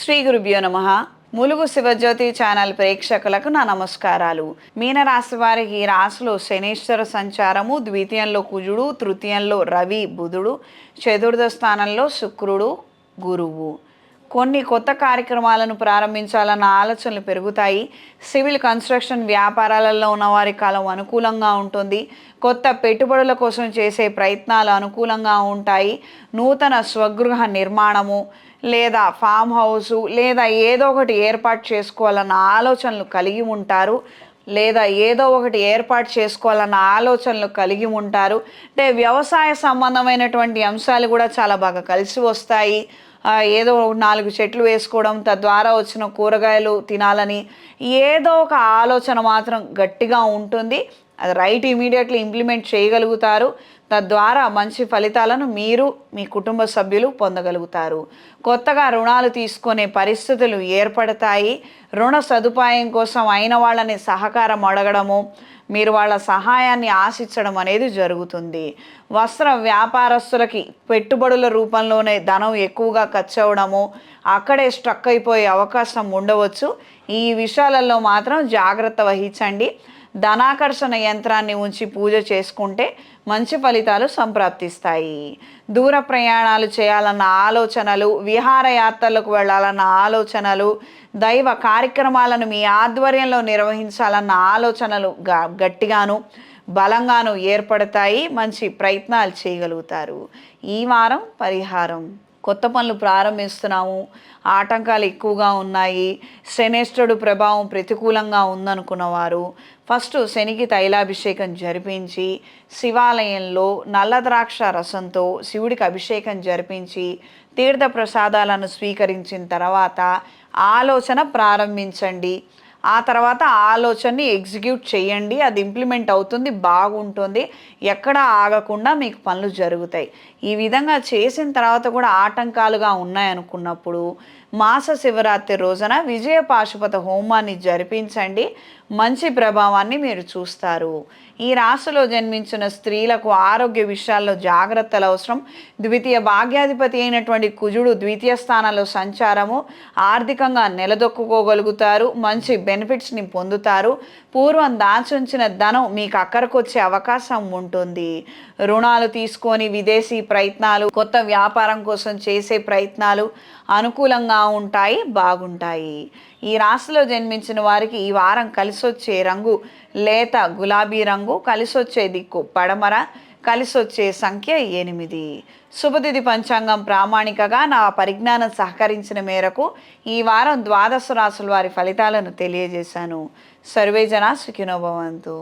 శ్రీ గురుభ్యో నమః. ములుగు శివజ్యోతి ఛానల్ ప్రేక్షకులకు నా నమస్కారాలు. మీనరాశి వారికి ఈ రాశిలో శనీశ్వర సంచారము, ద్వితీయంలో కుజుడు, తృతీయంలో రవి బుధుడు, చతుర్థ స్థానంలో శుక్రుడు గురువు. కొన్ని కొత్త కార్యక్రమాలను ప్రారంభించాలన్న ఆలోచనలు పెరుగుతాయి. సివిల్ కన్స్ట్రక్షన్ వ్యాపారాలలో ఉన్నవారి కాలం అనుకూలంగా ఉంటుంది. కొత్త పెట్టుబడుల కోసం చేసే ప్రయత్నాలు అనుకూలంగా ఉంటాయి. నూతన స్వగృహ నిర్మాణము లేదా ఫామ్ హౌసు లేదా ఏదో ఒకటి ఏర్పాటు చేసుకోవాలన్న ఆలోచనలు కలిగి ఉంటారు. అంటే వ్యవసాయ సంబంధమైనటువంటి అంశాలు కూడా చాలా బాగా కలిసి వస్తాయి. ఏదో 4 చెట్లు వేసుకోవడం, తద్వారా వచ్చిన కూరగాయలు తినాలని ఏదో ఒక ఆలోచన మాత్రం గట్టిగా ఉంటుంది. అది ఇమీడియట్లీ ఇంప్లిమెంట్ చేయగలుగుతారు. తద్వారా మంచి ఫలితాలను మీరు, మీ కుటుంబ సభ్యులు పొందగలుగుతారు. కొత్తగా రుణాలు తీసుకునే పరిస్థితులు ఏర్పడతాయి. రుణ సదుపాయం కోసం అయిన వాళ్ళని సహకారం అడగడము, మీరు వాళ్ళ సహాయాన్ని ఆశించడం అనేది జరుగుతుంది. వస్త్ర వ్యాపారస్తులకి పెట్టుబడుల రూపంలోనే ధనం ఎక్కువగా ఖర్చు అవ్వడము, అక్కడే స్ట్రక్ అయిపోయే అవకాశం ఉండవచ్చు. ఈ విషయాలలో మాత్రం జాగ్రత్త వహించండి. ధనాకర్షణ యంత్రాన్ని ఉంచి పూజ చేసుకుంటే మంచి ఫలితాలు సంప్రాప్తిస్తాయి. దూర ప్రయాణాలు చేయాలన్న ఆలోచనలు, విహారయాత్రలకు వెళ్ళాలన్న ఆలోచనలు, దైవ కార్యక్రమాలను మీ ఆధ్వర్యంలో నిర్వహించాలన్న ఆలోచనలు గట్టిగాను బలంగాను ఏర్పడతాయి. మంచి ప్రయత్నాలు చేయగలుగుతారు. ఈ వారం పరిహారం: కొత్త పనులు ప్రారంభిస్తున్నాము, ఆటంకాలు ఎక్కువగా ఉన్నాయి, శనేశ్వరుడు ప్రభావం ప్రతికూలంగా ఉందనుకున్నవారు ఫస్ట్ శనికి తైలాభిషేకం జరిపించి, శివాలయంలో నల్ల ద్రాక్ష రసంతో శివుడికి అభిషేకం జరిపించి, తీర్థ ప్రసాదాలను స్వీకరించిన తర్వాత ఆలోచన ప్రారంభించండి. ఆ తర్వాత ఆలోచనని ఎగ్జిక్యూట్ చేయండి. అది ఇంప్లిమెంట్ అవుతుంది, బాగుంటుంది. ఎక్కడ ఆగకుండా మీకు పనులు జరుగుతాయి. ఈ విధంగా చేసిన తర్వాత కూడా ఆటంకాలుగా ఉన్నాయనుకున్నప్పుడు మాస శివరాత్రి రోజున విజయ పాశుపత హోమాన్ని జరిపించండి. మంచి ప్రభావాన్ని మీరు చూస్తారు. ఈ రాశిలో జన్మించిన స్త్రీలకు ఆరోగ్య విషయాల్లో జాగ్రత్తలు అవసరం. ద్వితీయ భాగ్యాధిపతి అయినటువంటి కుజుడు ద్వితీయ స్థానంలో సంచారము, ఆర్థికంగా నిలదొక్కుకోగలుగుతారు. మంచి బెనిఫిట్స్ని పొందుతారు. పూర్వం దాచుంచిన ధనం మీకు అక్కరకు వచ్చే అవకాశం ఉంటుంది. రుణాలు తీసుకొని విదేశీ ప్రయత్నాలు, కొత్త వ్యాపారం కోసం చేసే ప్రయత్నాలు అనుకూలంగా ఉంటాయి, బాగుంటాయి. ఈ రాశిలో జన్మించిన వారికి ఈ వారం కలిసొచ్చే రంగు లేత గులాబీ రంగు, కలిసొచ్చే దిక్కు పడమర, కలిసొచ్చే సంఖ్య 8. శుభతిథి పంచాంగం ప్రామాణికగా నా పరిజ్ఞానం సహకరించిన మేరకు ఈ వారం 12 రాశుల వారి ఫలితాలను తెలియజేశాను. సర్వే జనా సుఖినో భవంతు.